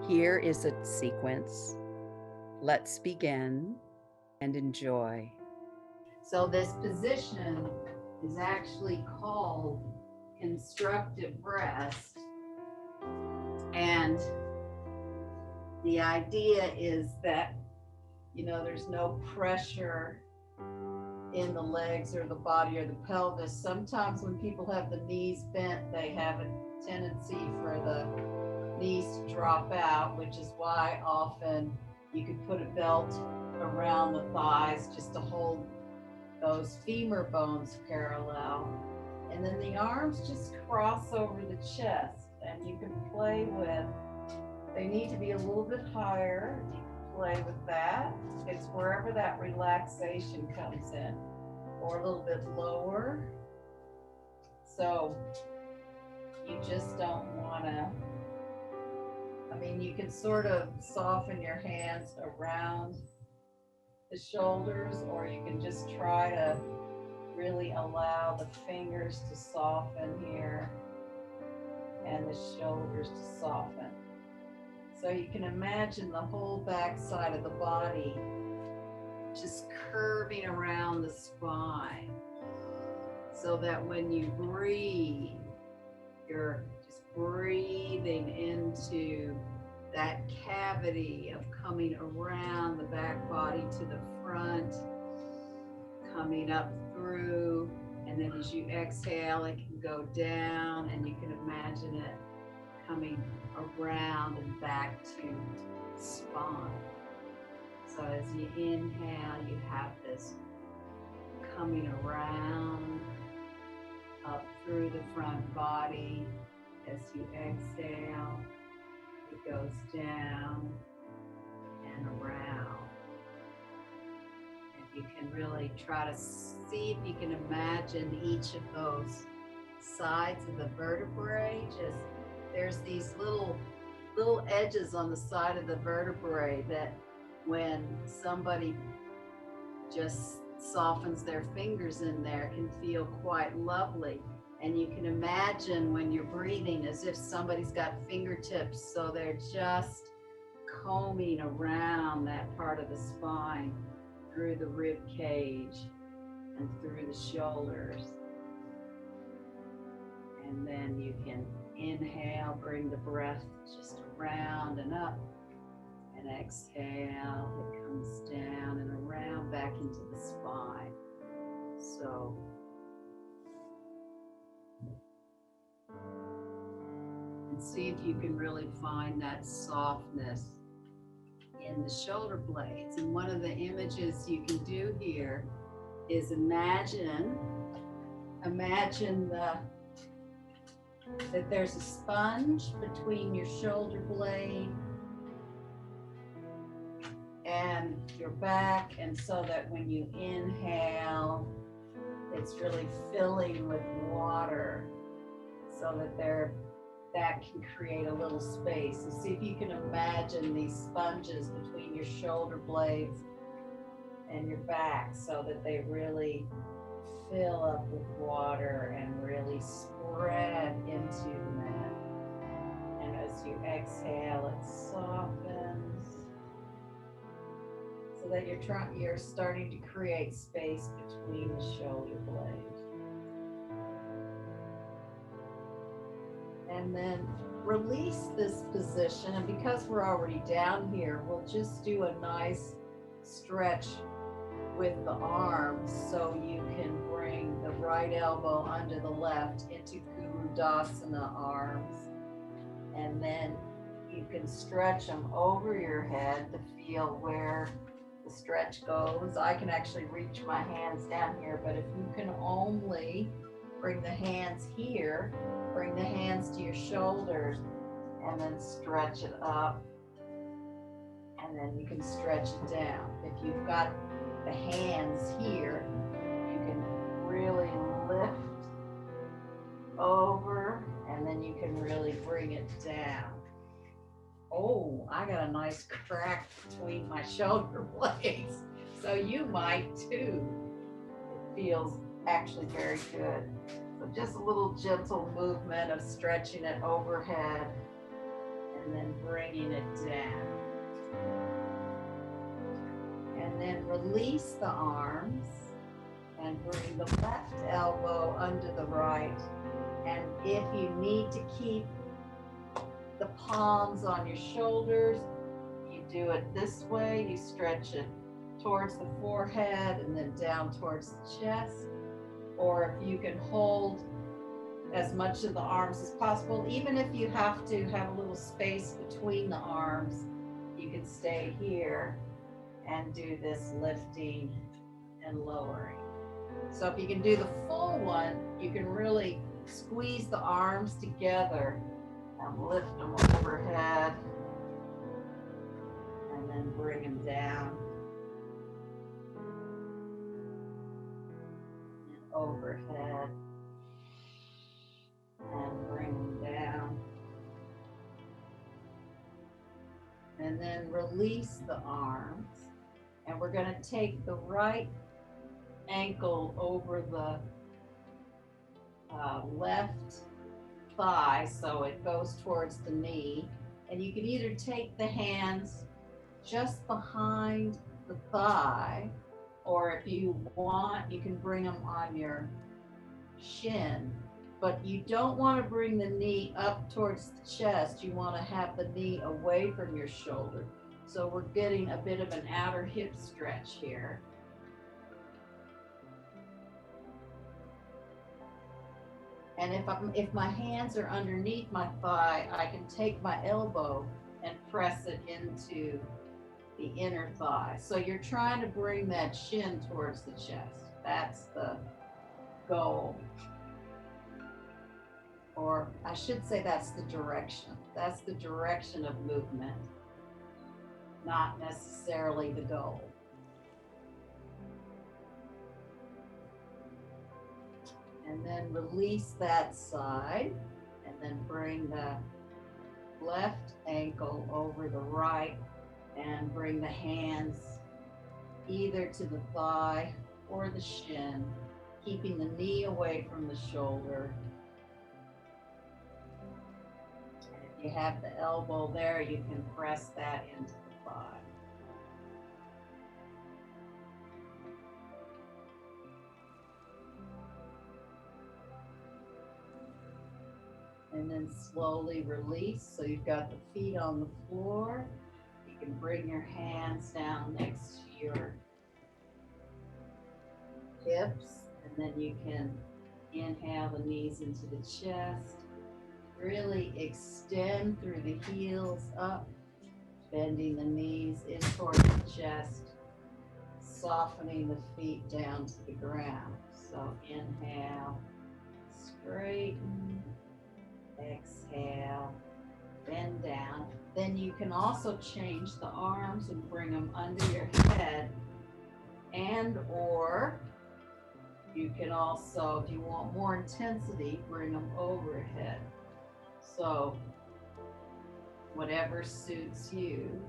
Here is a sequence. Let's begin and enjoy. So this position is actually called constructive rest. And the idea is that, there's no pressure in the legs or the body or the pelvis. Sometimes when people have the knees bent, they have a tendency for the knees to drop out, which is why often you could put a belt around the thighs just to hold those femur bones parallel. And then the arms just cross over the chest, and you can play with, they need to be a little bit higher. You can play with that. It's wherever that relaxation comes in, or a little bit lower. So you just don't want to, you can sort of soften your hands around the shoulders, or you can just try to really allow the fingers to soften here and the shoulders to soften. So you can imagine the whole back side of the body just curving around the spine, so that when you breathe, you're just breathing into that cavity of coming around the back body to the front, coming up through, and then as you exhale, it can go down, and you can imagine it coming around and back to the spine. So as you inhale, you have this coming around up through the front body. As you exhale, it goes down and around. And you can really try to see if you can imagine each of those sides of the vertebrae. Just there's these little edges on the side of the vertebrae that when somebody just softens their fingers in there can feel quite lovely. And you can imagine when you're breathing as if somebody's got fingertips, so they're just combing around that part of the spine, through the rib cage and through the shoulders. And then you can inhale, bring the breath just around and up, and exhale, it comes down and around back into the spine. So and see if you can really find that softness in the shoulder blades. And one of the images you can do here is imagine that there's a sponge between your shoulder blade and your back, and so that when you inhale, it's really filling with water, so that can create a little space. So see if you can imagine these sponges between your shoulder blades and your back, so that they really fill up with water and really spread into that. And as you exhale, it softens, so that you're starting to create space between the shoulder blades. And then release this position, and because we're already down here, we'll just do a nice stretch with the arms, so you can bring the right elbow under the left into Guru Dasana arms, and then you can stretch them over your head to feel where the stretch goes. I can actually reach my hands down here, but if you can only bring the hands here, bring the hands to your shoulders, and then stretch it up, and then you can stretch it down. If you've got the hands here, you can really lift over, and then you can really bring it down. Oh, I got a nice crack between my shoulder blades, so you might too. It feels actually very good. So just a little gentle movement of stretching it overhead, and and then bringing it down. And then release the arms and bring the left elbow under the right. And if you need to keep the palms on your shoulders, you do it this way. You stretch it towards the forehead and then down towards the chest. Or if you can hold as much of the arms as possible, even if you have to have a little space between the arms, you can stay here and do this lifting and lowering. So if you can do the full one, you can really squeeze the arms together and lift them overhead and then bring them down and overhead and bring them down. And then release the arms. And we're going to take the right ankle over the left thigh so it goes towards the knee. And you can either take the hands just behind the thigh, or if you want, you can bring them on your shin. But you don't want to bring the knee up towards the chest. You want to have the knee away from your shoulder. So we're getting a bit of an outer hip stretch here. And if my hands are underneath my thigh, I can take my elbow and press it into the inner thigh. So you're trying to bring that shin towards the chest. That's the goal. Or I should say that's the direction. That's the direction of movement, not necessarily the goal. And then release that side, and then bring the left ankle over the right and bring the hands either to the thigh or the shin, keeping the knee away from the shoulder. And if you have the elbow there, you can press that into the thigh. And then slowly release. So you've got the feet on the floor. You can bring your hands down next to your hips. And then you can inhale the knees into the chest. Really extend through the heels up, bending the knees in towards the chest, softening the feet down to the ground. So inhale, straighten. Exhale, bend down. Then you can also change the arms and bring them under your head, and or you can also, if you want more intensity, bring them overhead. So whatever suits you.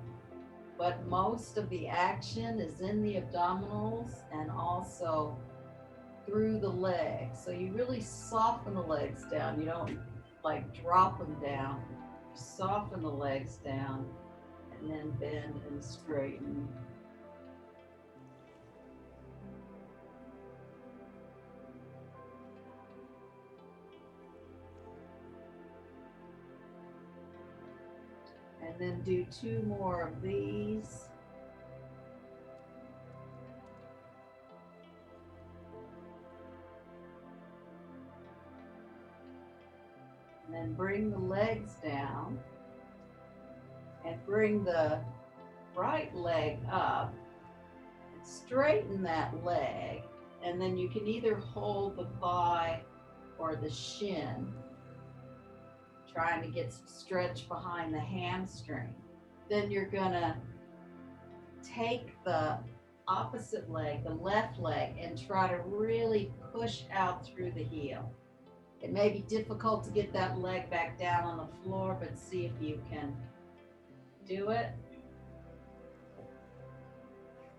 But most of the action is in the abdominals and also through the legs. So you really soften the legs down. You don't like drop them down. You soften the legs down and then bend and straighten. And then do 2 more of these. And then bring the legs down and bring the right leg up and straighten that leg. And then you can either hold the thigh or the shin, trying to get some stretch behind the hamstring. Then you're gonna take the opposite leg, the left leg, and try to really push out through the heel. It may be difficult to get that leg back down on the floor, but see if you can do it.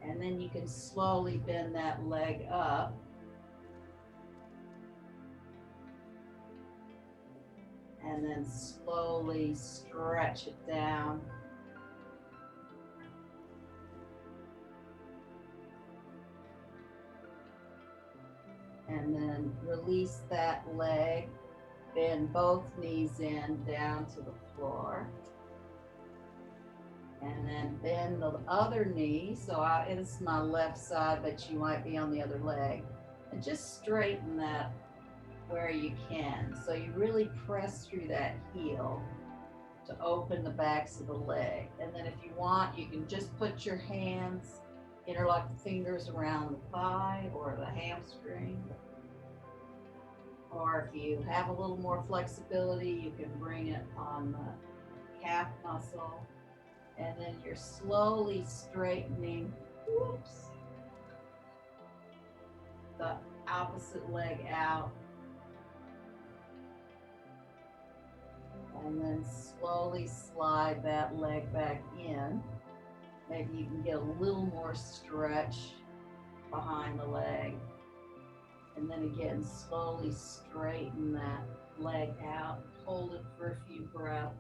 And then you can slowly bend that leg up. And then slowly stretch it down. And then release that leg. Bend both knees in down to the floor. And then bend the other knee. So it's my left side, but you might be on the other leg. And just straighten that where you can. So you really press through that heel to open the backs of the leg. And then if you want, you can just put your hands, interlock the fingers around the thigh or the hamstring. Or if you have a little more flexibility, you can bring it on the calf muscle. And then you're slowly straightening, the opposite leg out. And then slowly slide that leg back in. Maybe you can get a little more stretch behind the leg. And then again, slowly straighten that leg out. Hold it for a few breaths.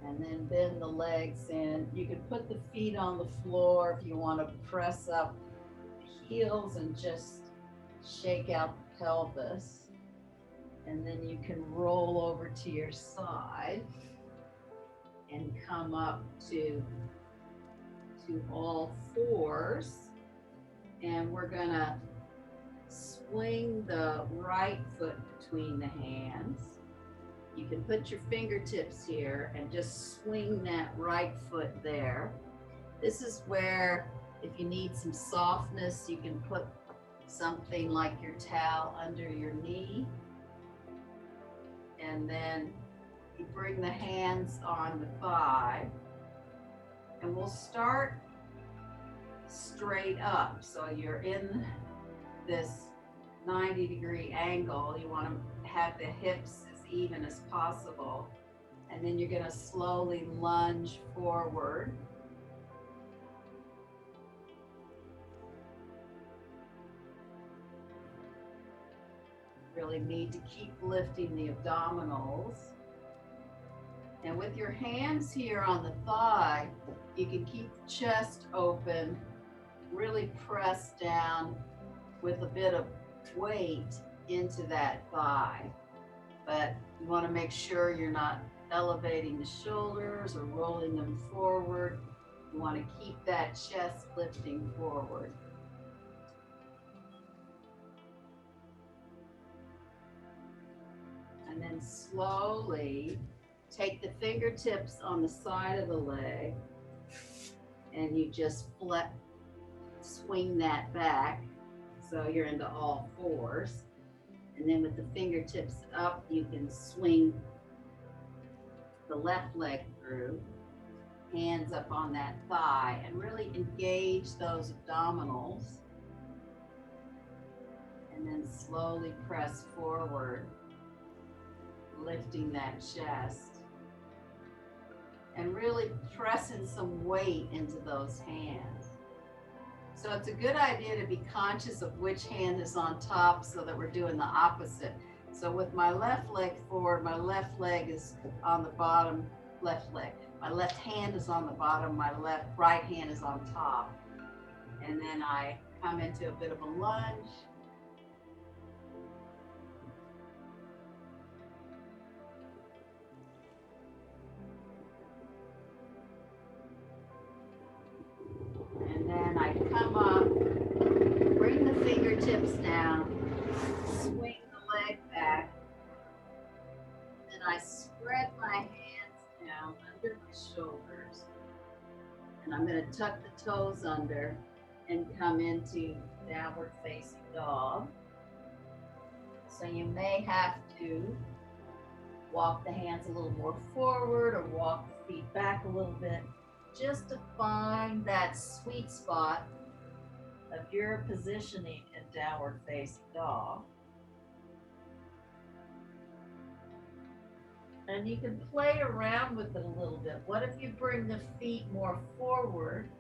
And then bend the legs in. You can put the feet on the floor if you want to press up the heels and just shake out the pelvis. And then you can roll over to your side and come up to all fours. And we're gonna swing the right foot between the hands. You can put your fingertips here and just swing that right foot there. This is where, if you need some softness, you can put something like your towel under your knee. And then you bring the hands on the thigh. And we'll start straight up. So you're in this 90-degree angle. You want to have the hips as even as possible. And then you're going to slowly lunge forward. Really need to keep lifting the abdominals. And with your hands here on the thigh, you can keep the chest open, really press down with a bit of weight into that thigh. But you want to make sure you're not elevating the shoulders or rolling them forward. You want to keep that chest lifting forward. And then slowly take the fingertips on the side of the leg and you just swing that back so you're into all fours. And then with the fingertips up, you can swing the left leg through, hands up on that thigh, and really engage those abdominals. And then slowly press forward, lifting that chest. And really pressing some weight into those hands. So it's a good idea to be conscious of which hand is on top so that we're doing the opposite. So with my left leg forward, my left leg is on the bottom, left leg. My left hand is on the bottom, my right hand is on top. And then I come into a bit of a lunge. And then I come up, bring the fingertips down, swing the leg back, and I spread my hands down under my shoulders. And I'm going to tuck the toes under and come into downward facing dog. So you may have to walk the hands a little more forward or walk the feet back a little bit, just to find that sweet spot of your positioning in downward facing dog. And you can play around with it a little bit. What if you bring the feet more forward?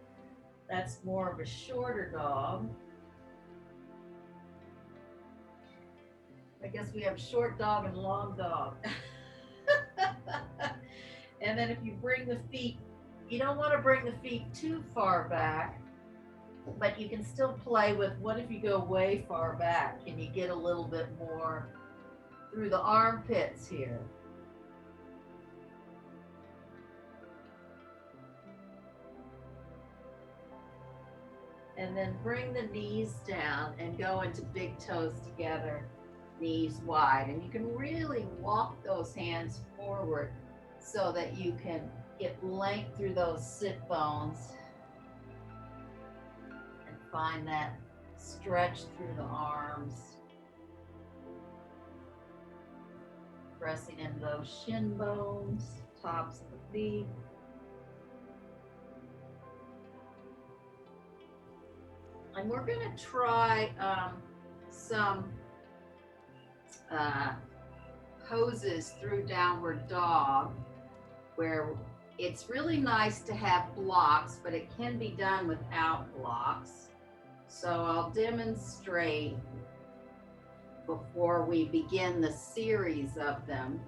That's more of a shorter dog. I guess we have short dog and long dog. And then if you bring the feet, you don't want to bring the feet too far back, but you can still play with, what if you go way far back? Can you get a little bit more through the armpits here? And then bring the knees down and go into big toes together, knees wide. And you can really walk those hands forward so that you can get length through those sit bones and find that stretch through the arms. Pressing into those shin bones, tops of the feet. And we're going to try some poses through downward dog, where it's really nice to have blocks, but it can be done without blocks. So I'll demonstrate before we begin the series of them.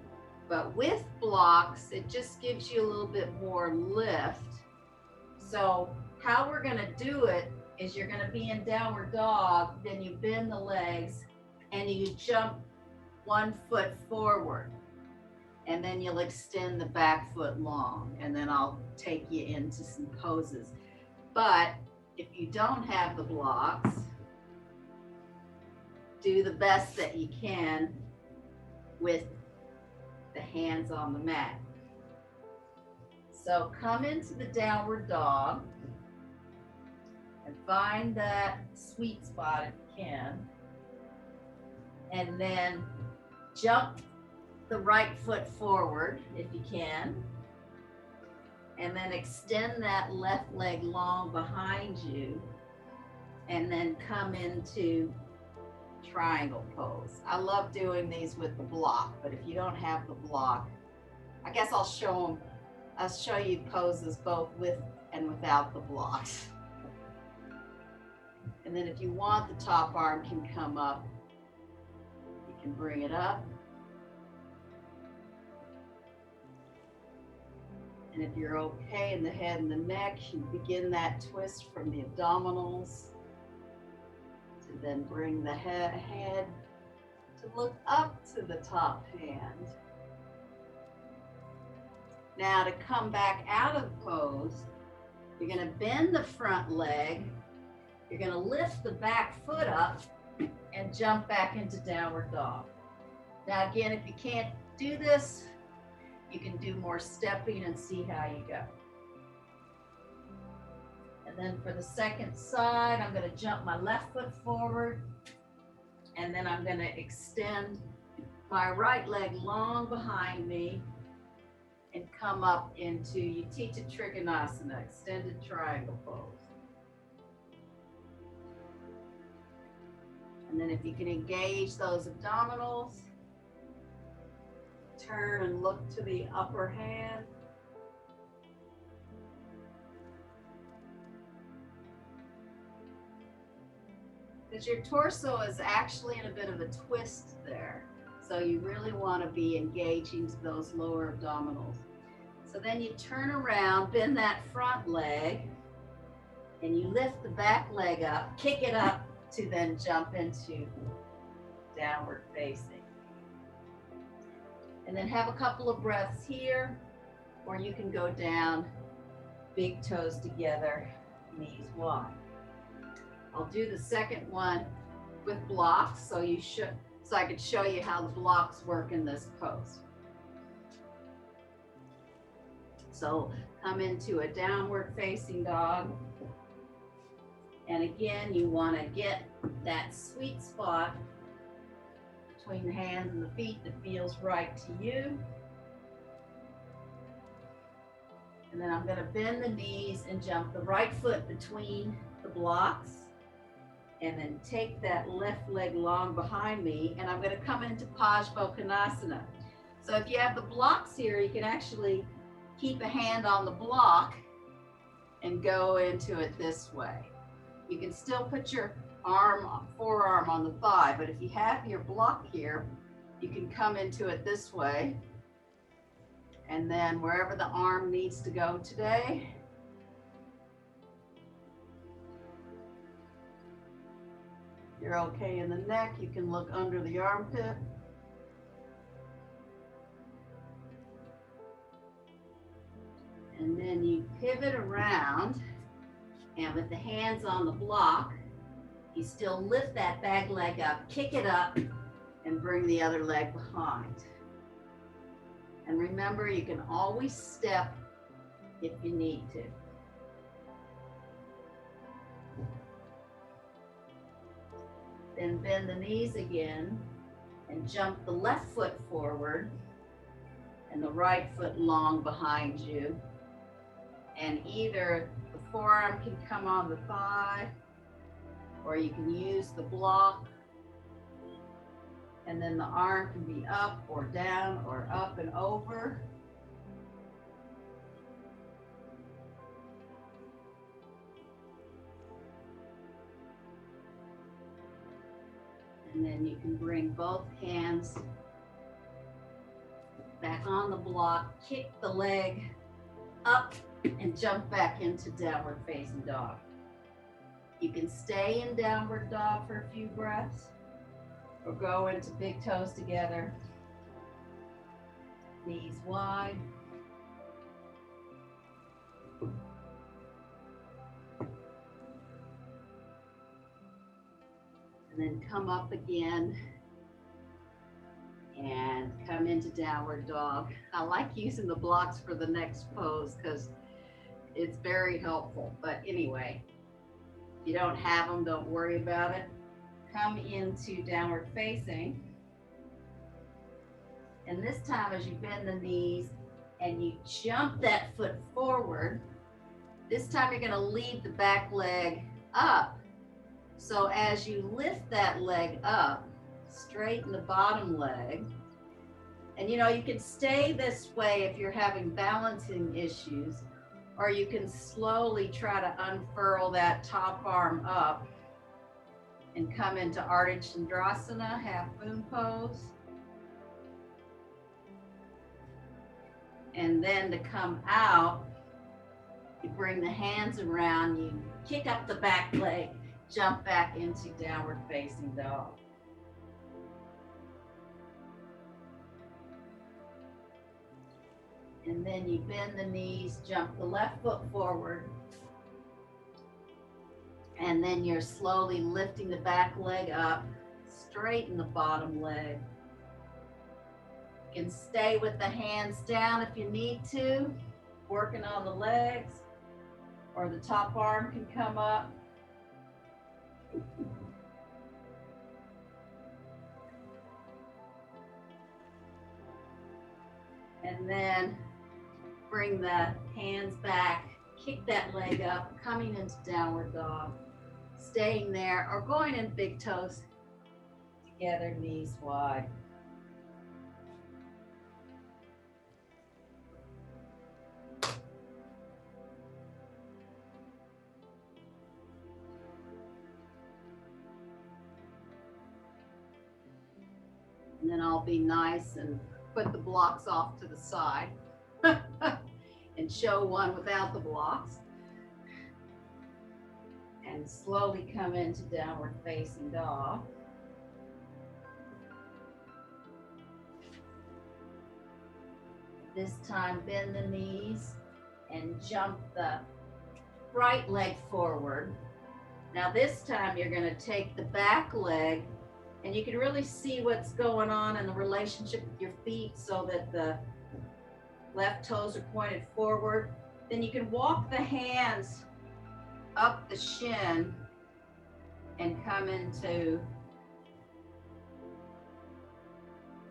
But with blocks, it just gives you a little bit more lift. So how we're going to do it is you're going to be in downward dog, then you bend the legs and you jump 1 foot forward, and then you'll extend the back foot long, and then I'll take you into some poses. But if you don't have the blocks, do the best that you can with the hands on the mat. So come into the downward dog and find that sweet spot if you can, and then jump the right foot forward if you can, and then extend that left leg long behind you, and then come into triangle pose. I love doing these with the block, but if you don't have the block, I guess I'll show you poses both with and without the blocks. And then if you want, the top arm can come up. You can bring it up. And if you're okay in the head and the neck, you begin that twist from the abdominals to then bring the head to look up to the top hand. Now to come back out of pose, you're going to bend the front leg. You're going to lift the back foot up and jump back into downward dog. Now again, if you can't do this, you can do more stepping and see how you go. And then for the second side, I'm going to jump my left foot forward, and then I'm going to extend my right leg long behind me and come up into Utthita Trikonasana, extended triangle pose. And then if you can engage those abdominals, turn and look to the upper hand. Because your torso is actually in a bit of a twist there. So you really want to be engaging those lower abdominals. So then you turn around, bend that front leg, and you lift the back leg up, kick it up to then jump into downward facing. And then have a couple of breaths here, or you can go down, big toes together, knees wide. I'll do the second one with blocks, so I could show you how the blocks work in this pose. So come into a downward facing dog. And again, you want to get that sweet spot between the hands and the feet that feels right to you. And then I'm going to bend the knees and jump the right foot between the blocks, and then take that left leg long behind me, and I'm going to come into Parsvakonasana. So if you have the blocks here, you can actually keep a hand on the block and go into it this way. You can still put your forearm on the thigh. But if you have your block here, you can come into it this way. And then wherever the arm needs to go today, you're okay in the neck, you can look under the armpit. And then you pivot around, and with the hands on the block, you still lift that back leg up, kick it up, and bring the other leg behind. And remember, you can always step if you need to. Then bend the knees again and jump the left foot forward and the right foot long behind you. And either the forearm can come on the thigh, or you can use the block, and then the arm can be up or down or up and over. And then you can bring both hands back on the block, kick the leg up, and jump back into downward facing dog. You can stay in downward dog for a few breaths, or go into big toes together, knees wide. And then come up again and come into downward dog. I like using the blocks for the next pose because it's very helpful. But anyway, if you don't have them, don't worry about it. Come into downward facing. And this time, as you bend the knees and you jump that foot forward, this time you're going to lead the back leg up. So as you lift that leg up, straighten the bottom leg. And you know, you can stay this way if you're having balancing issues, or you can slowly try to unfurl that top arm up and come into Arkarna Dhanurasana, half moon pose. And then to come out, you bring the hands around, you kick up the back leg, jump back into downward facing dog. And then you bend the knees, jump the left foot forward. And then you're slowly lifting the back leg up, straighten the bottom leg. You can stay with the hands down if you need to, working on the legs, or the top arm can come up. And then bring the hands back, kick that leg up, coming into downward dog, staying there, or going in big toes together, knees wide. And then I'll be nice and put the blocks off to the side and show one without the blocks. And slowly come into downward facing dog. This time bend the knees and jump the right leg forward. Now this time you're going to take the back leg, and you can really see what's going on in the relationship with your feet so that the left toes are pointed forward. Then you can walk the hands up the shin and come into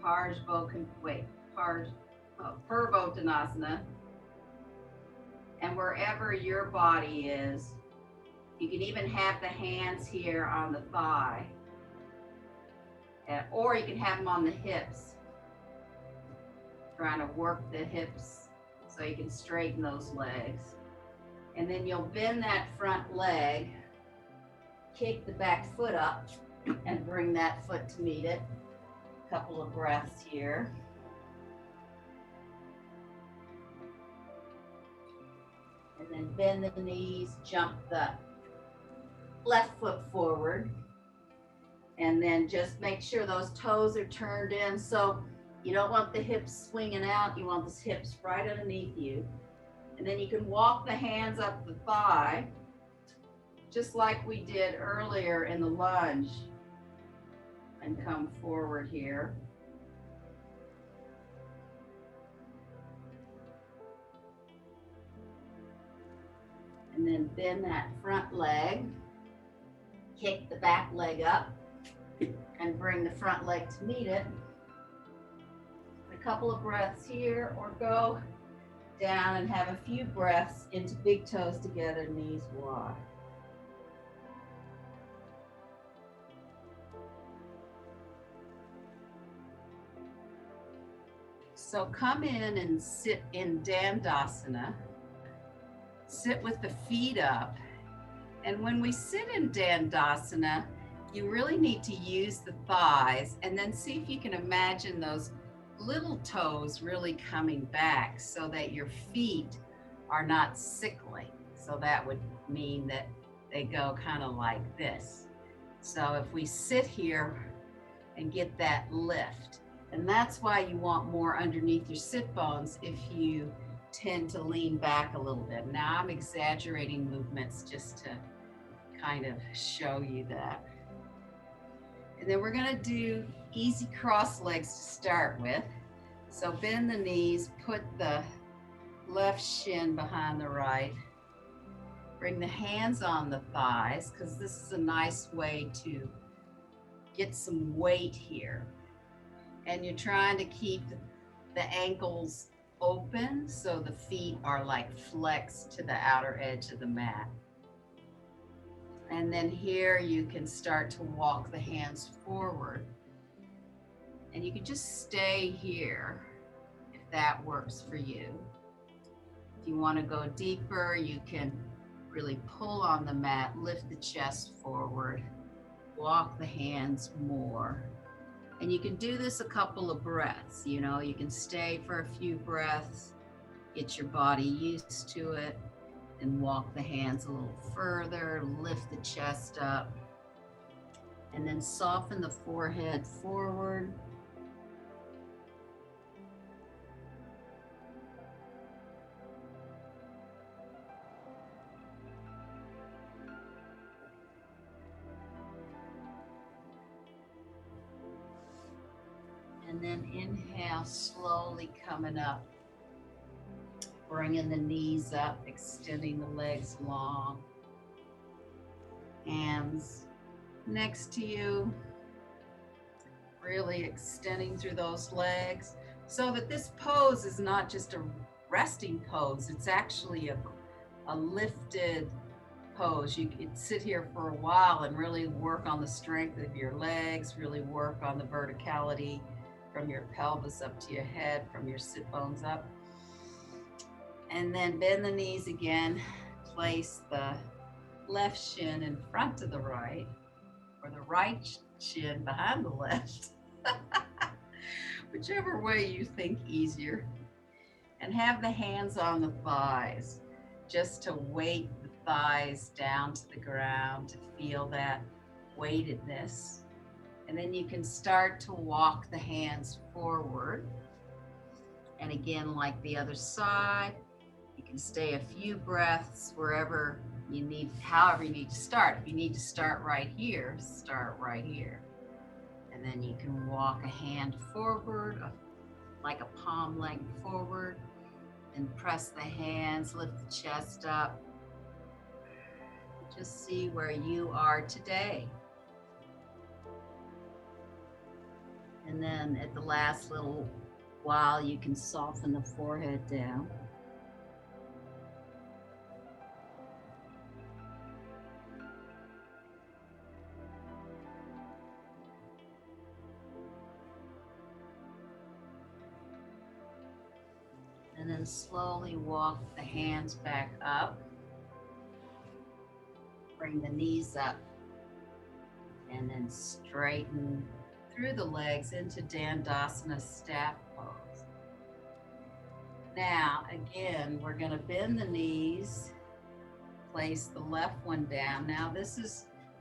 Purvottanasana. And wherever your body is, you can even have the hands here on the thigh. Or you can have them on the hips, trying to work the hips so you can straighten those legs. And then you'll bend that front leg, kick the back foot up and bring that foot to meet it. A couple of breaths here. And then bend the knees, jump the left foot forward. And then just make sure those toes are turned in. So you don't want the hips swinging out. You want the hips right underneath you. And then you can walk the hands up the thigh, just like we did earlier in the lunge. And come forward here. And then bend that front leg. Kick the back leg up and bring the front leg to meet it. A couple of breaths here, or go down and have a few breaths into big toes together, knees wide. So come in and sit in Dhanurasana. Sit with the feet up. And when we sit in Dhanurasana, you really need to use the thighs, and then see if you can imagine those little toes really coming back so that your feet are not sickling. So that would mean that they go kind of like this. So if we sit here and get that lift, and that's why you want more underneath your sit bones if you tend to lean back a little bit. Now I'm exaggerating movements just to kind of show you that. And then we're going to do easy cross legs to start with. So bend the knees, put the left shin behind the right. Bring the hands on the thighs, because this is a nice way to get some weight here. And you're trying to keep the ankles open so the feet are like flexed to the outer edge of the mat. And then here you can start to walk the hands forward. And you can just stay here if that works for you. If you want to go deeper, you can really pull on the mat, lift the chest forward, walk the hands more. And you can do this a couple of breaths. You know, you can stay for a few breaths, get your body used to it, and walk the hands a little further, lift the chest up, and then soften the forehead forward. And then inhale, slowly coming up. Bringing the knees up, extending the legs long. Hands next to you. Really extending through those legs so that this pose is not just a resting pose. It's actually a lifted pose. You can sit here for a while and really work on the strength of your legs, really work on the verticality from your pelvis up to your head, from your sit bones up. And then bend the knees again. Place the left shin in front of the right, or the right shin behind the left. Whichever way you think easier. And have the hands on the thighs, just to weight the thighs down to the ground, to feel that weightedness. And then you can start to walk the hands forward. And again, like the other side, you can stay a few breaths wherever you need, however you need to start. If you need to start right here, start right here. And then you can walk a hand forward, like a palm length forward, and press the hands, lift the chest up. Just see where you are today. And then at the last little while, you can soften the forehead down. And then slowly walk the hands back up. Bring the knees up And then straighten through the legs into Dhanurasana staff pose. Now, again, we're going to bend the knees, place the left one down. Now,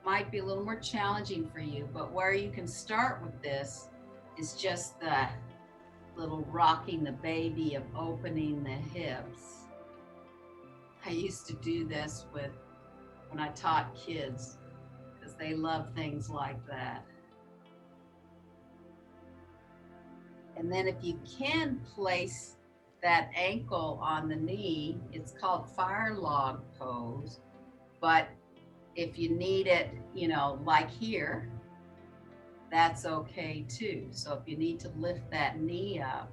might be a little more challenging for you, but where you can start with this is just the little rocking the baby of opening the hips. I used to do this when I taught kids because they love things like that. And then if you can place that ankle on the knee, it's called fire log pose. But if you need it, like here, that's okay too. So if you need to lift that knee up,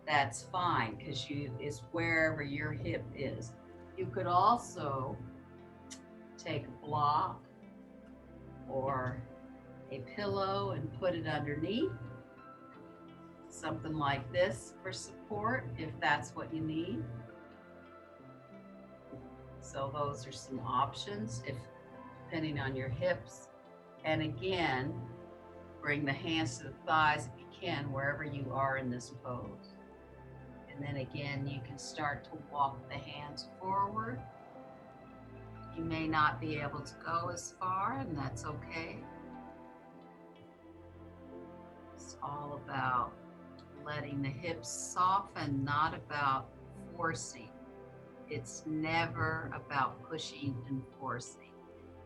that's fine because it's wherever your hip is. You could also take a block or a pillow and put it underneath. Something like this for support if that's what you need. So those are some options depending on your hips. And again, bring the hands to the thighs if you can, wherever you are in this pose. And then again, you can start to walk the hands forward. You may not be able to go as far, and that's okay. It's all about letting the hips soften, not about forcing. It's never about pushing and forcing.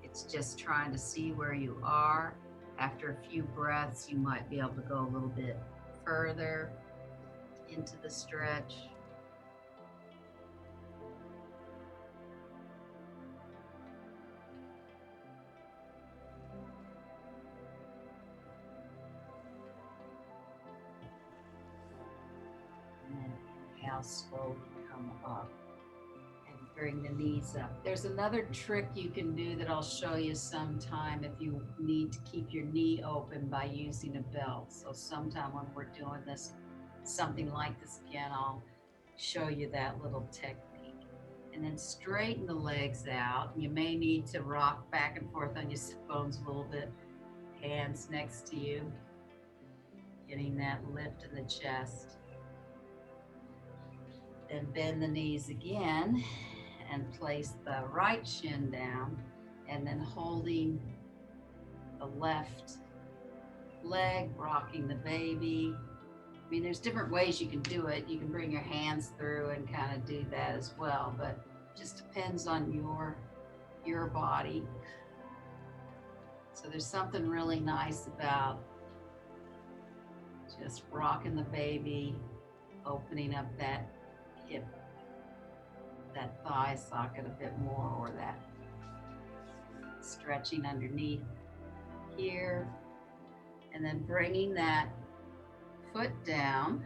It's just trying to see where you are. After a few breaths, you might be able to go a little bit further into the stretch. And then inhale, slowly come up and bring the knees up. There's another trick you can do that I'll show you sometime if you need to keep your knee open by using a belt. So sometime when we're doing this, something like this again, I'll show you that little technique. And then straighten the legs out. You may need to rock back and forth on your sit bones a little bit. Hands next to you, getting that lift in the chest. Then bend the knees again and place the right shin down, and then holding the left leg, rocking the baby. I mean, there's different ways you can do it. You can bring your hands through and kind of do that as well, but it just depends on your body. So there's something really nice about just rocking the baby, opening up that hip, that thigh socket a bit more, or that stretching underneath here, and then bringing that foot down.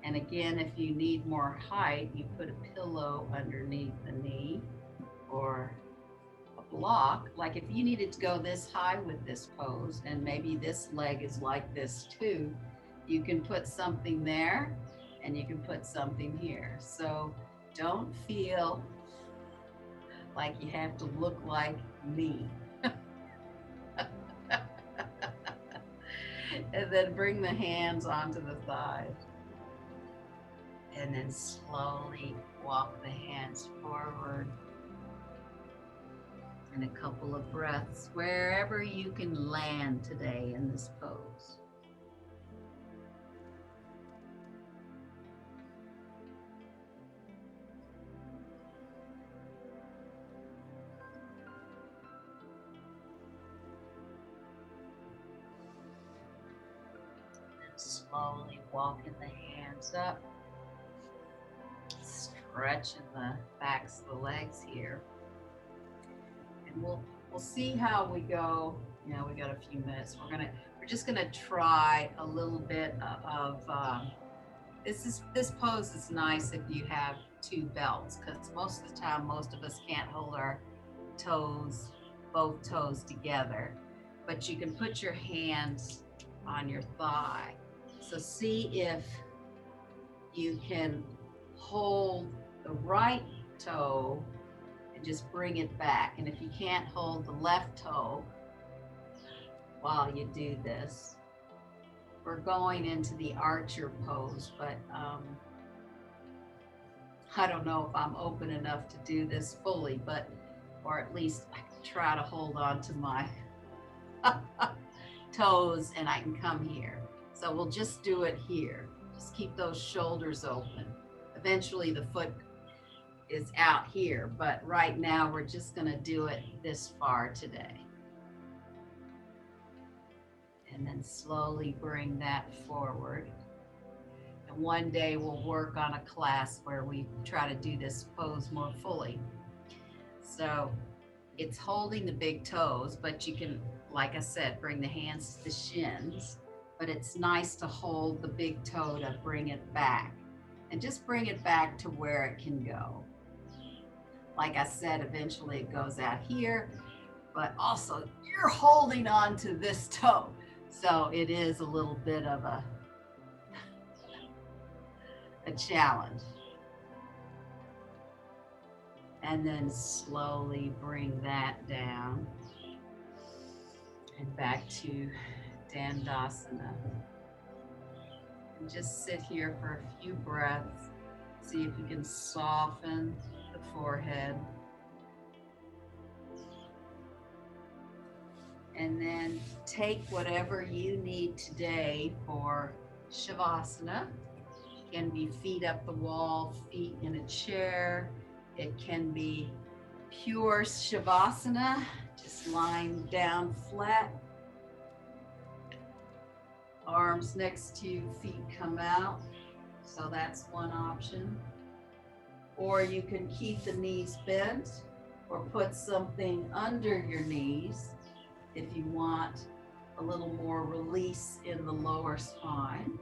And again, if you need more height, you put a pillow underneath the knee or a block. Like if you needed to go this high with this pose, and maybe this leg is like this too, you can put something there and you can put something here. So don't feel like you have to look like me. And then bring the hands onto the thighs. And then slowly walk the hands forward. And a couple of breaths wherever you can land today in this pose. Slowly walking the hands up, stretching the backs of the legs here, and we'll see how we go. You know, we got a few minutes. We're just gonna try a little bit of this pose is nice if you have two belts, because most of the time most of us can't hold our both toes together, but you can put your hands on your thigh. So see if you can hold the right toe and just bring it back. And if you can't hold the left toe, while you do this. We're going into the archer pose, but I don't know if I'm open enough to do this fully, but, or at least I can try to hold on to my toes and I can come here. So we'll just do it here. Just keep those shoulders open. Eventually the foot is out here, but right now we're just gonna do it this far today. And then slowly bring that forward. And one day we'll work on a class where we try to do this pose more fully. So it's holding the big toes, but you can, like I said, bring the hands to the shins, but it's nice to hold the big toe to bring it back and just bring it back to where it can go. Like I said, eventually it goes out here, but also you're holding on to this toe. So it is a little bit of a challenge. And then slowly bring that down and back to Dandasana. And just sit here for a few breaths. See if you can soften the forehead. And then take whatever you need today for Shavasana. It can be feet up the wall, feet in a chair. It can be pure Shavasana, just lying down flat. Arms next to you, feet come out. So that's one option. Or you can keep the knees bent or put something under your knees if you want a little more release in the lower spine.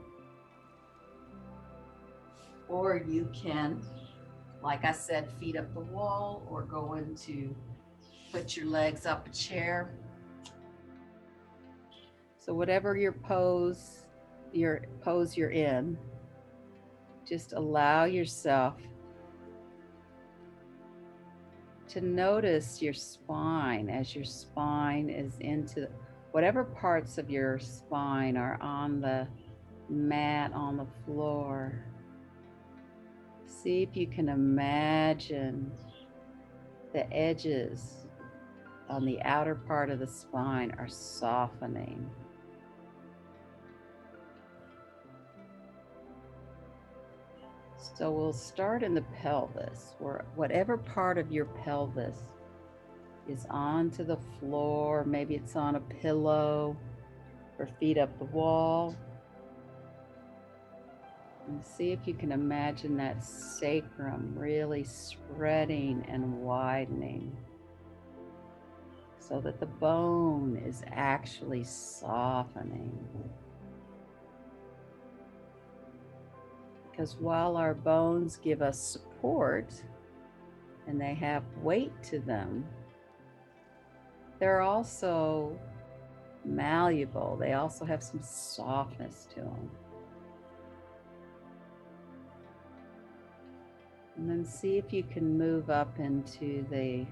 Or you can, like I said, feet up the wall or go into, put your legs up a chair. So whatever your pose you're in, just allow yourself to notice your spine as your spine is into whatever parts of your spine are on the mat, on the floor. See if you can imagine the edges on the outer part of the spine are softening. So we'll start in the pelvis, where whatever part of your pelvis is onto the floor, maybe it's on a pillow or feet up the wall. And see if you can imagine that sacrum really spreading and widening so that the bone is actually softening. Because while our bones give us support and they have weight to them, they're also malleable. They also have some softness to them. And then see if you can move up into the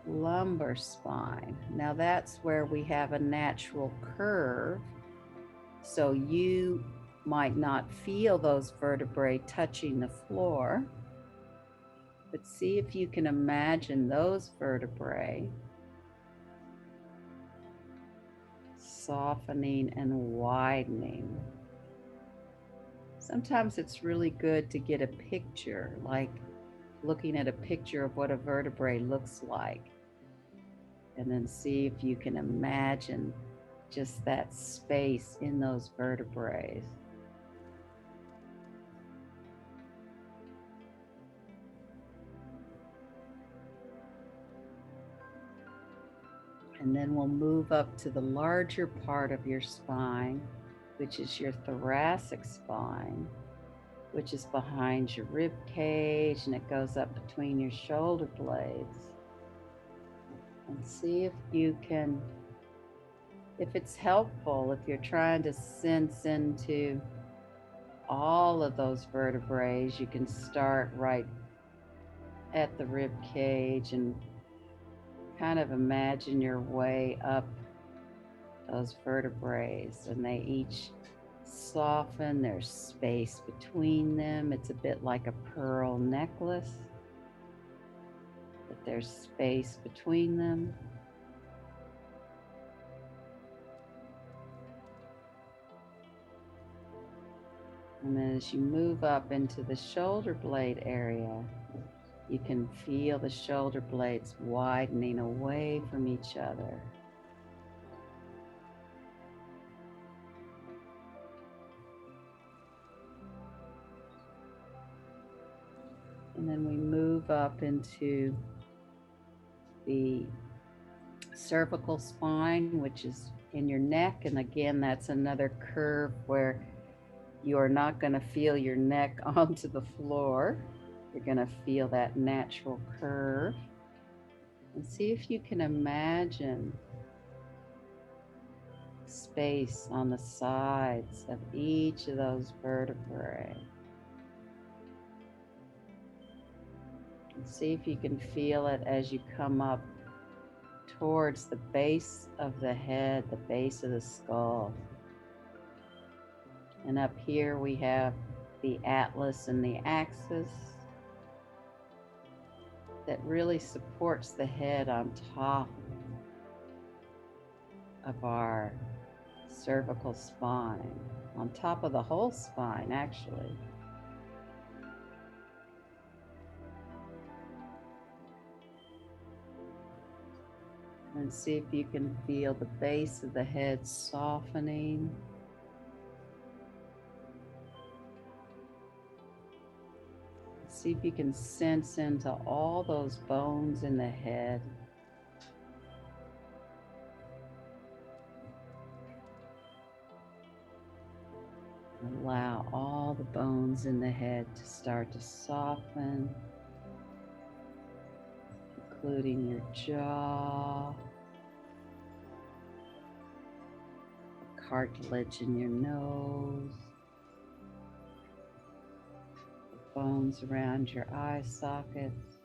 lumbar spine. Now that's where we have a natural curve. So you might not feel those vertebrae touching the floor, but see if you can imagine those vertebrae softening and widening. Sometimes it's really good to get a picture, like looking at a picture of what a vertebrae looks like, and then see if you can imagine just that space in those vertebrae. And then we'll move up to the larger part of your spine, which is your thoracic spine, which is behind your rib cage, and it goes up between your shoulder blades. And see if you can, if it's helpful, if you're trying to sense into all of those vertebrae, you can start right at the rib cage and kind of imagine your way up those vertebrae, and they each soften. There's space between them. It's a bit like a pearl necklace, but there's space between them. And then as you move up into the shoulder blade area, you can feel the shoulder blades widening away from each other. And then we move up into the cervical spine, which is in your neck. And again, that's another curve where you are not going to feel your neck onto the floor. You're going to feel that natural curve. And see if you can imagine space on the sides of each of those vertebrae. And see if you can feel it as you come up towards the base of the head, the base of the skull. And up here we have the atlas and the axis that really supports the head on top of our cervical spine, on top of the whole spine, actually. And see if you can feel the base of the head softening. See if you can sense into all those bones in the head. Allow all the bones in the head to start to soften, including your jaw, the cartilage in your nose, the bones around your eye sockets,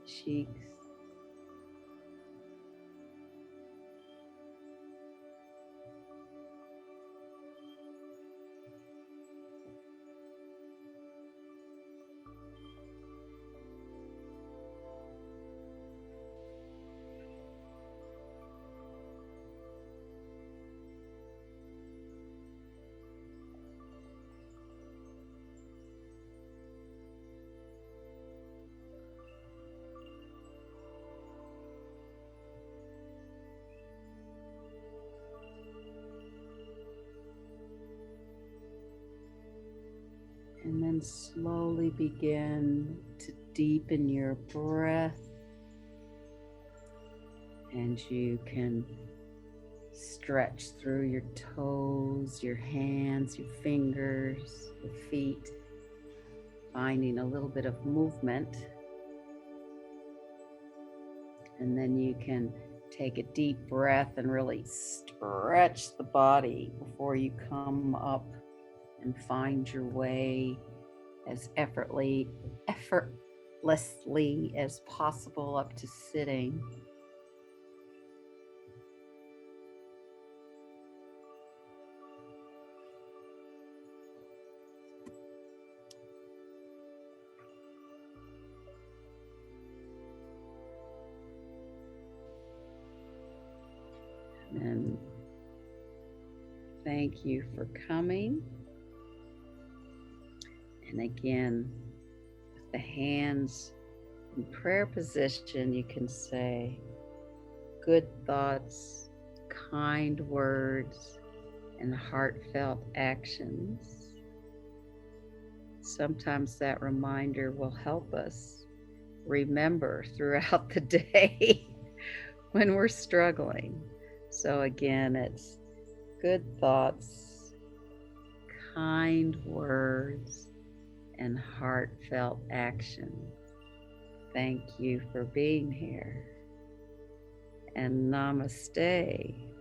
cheeks. And then slowly begin to deepen your breath. And you can stretch through your toes, your hands, your fingers, your feet, finding a little bit of movement. And then you can take a deep breath and really stretch the body before you come up and find your way as effortlessly as possible up to sitting. And thank you for coming. And again, with the hands in prayer position, you can say good thoughts, kind words, and heartfelt actions. Sometimes that reminder will help us remember throughout the day when we're struggling. So again, it's good thoughts, kind words, and heartfelt action. Thank you for being here. And namaste.